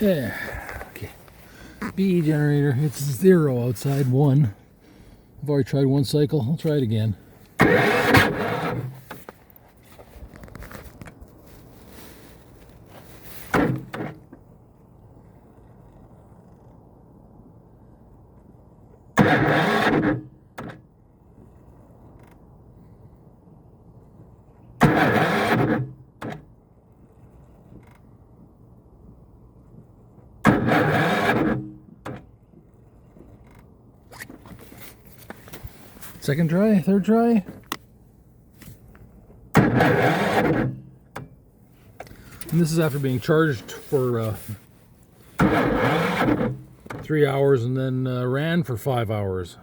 Yeah. Okay. B generator. It's 0 outside. 1. I've already tried one cycle. I'll try it again. Second try, third try. And this is after being charged for 3 hours and then ran for 5 hours.